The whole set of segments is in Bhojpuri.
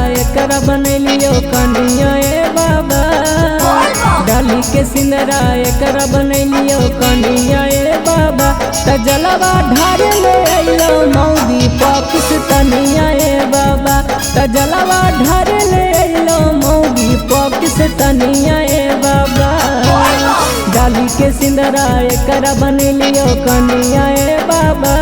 एकरा बनैलियो कनिया ए बाबा। डाली के सिंदरा एकरा बनैलियो कनिया ए बाबा। त जलवा ढारे ले अइलो मौगी पाकिस्तानिया ए बाबा। त जलवा ढारे ले अइलो मौगी पाकिस्तानिया ए बाबा। डाली के सिंदरा एकरा बनैलियो कनिया ए बाबा।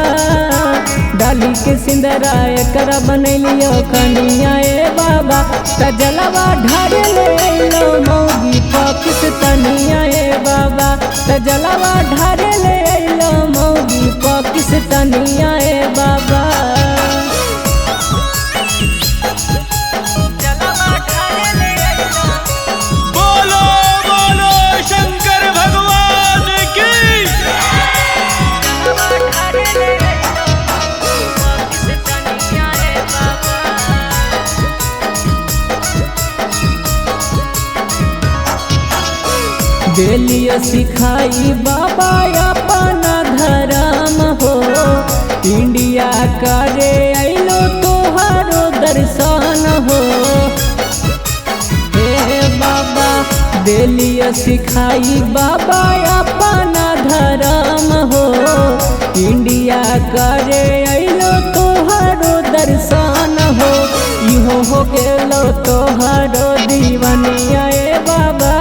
डाली के सिंदरा एकरा बनैलियो कनिया ए बाबा। त जलवा ढारे ले अइलो मौगी पाकिस्तानिया ए बाबा। त जलवा ढारे ले अइलो मौगी पाकिस्तानिया ए बाबा। बोलो बोलो शंकर भगवान की। बेलिया सिखाई बाबा अपना धर्म हो। इंडिया करे अइलो तोहारो दर्शन हो। हे बाबा बेलिया सिखाई बाबा अपना धर्म हो। इंडिया करे अइलो तोहारो दर्शन हो। इहो हो गेलो तोहारो दीवानिया ए बाबा।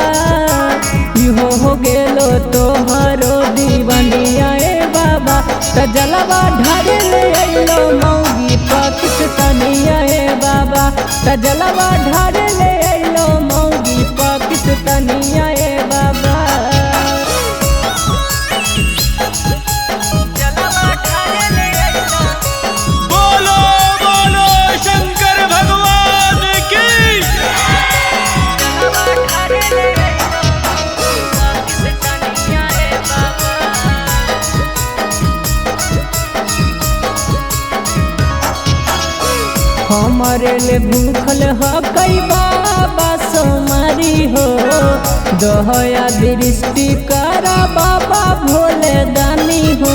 इहो हो गेलो तोहारो दीवानिया ए बाबा। त जलवा ढारे ले अइलो मौगी पाकिस्तानिया ए बाबा। त जलवा ढारे ले अइलो मौगी पाकिस्तानिया ए बाबा। बोलो बोलो शंकर भगवान की। हमारे ले भूखल ह कई बाबा सोमारी हो। दया दृष्टि करा बाबा भोले दानी हो।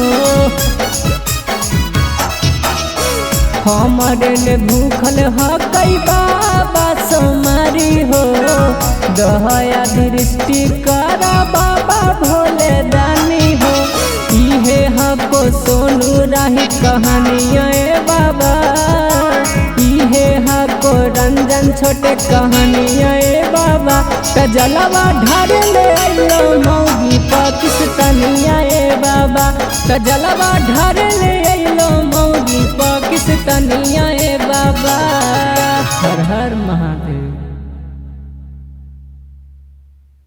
हमारे ले भूखल ह कई बाबा सोमारी हो। दया दृष्टि करा बाबा भोले दानी हो। इहे हको सोनू राही कहानिया ए बाबा। इहे हको रंजन छोटे कहानिया ए बाबा। त जलवा ढारे ले अइलो मौगी पाकिस्तानिया ए बाबा। त जलवा ढारे ले अइलो मौगी पाकिस्तानिया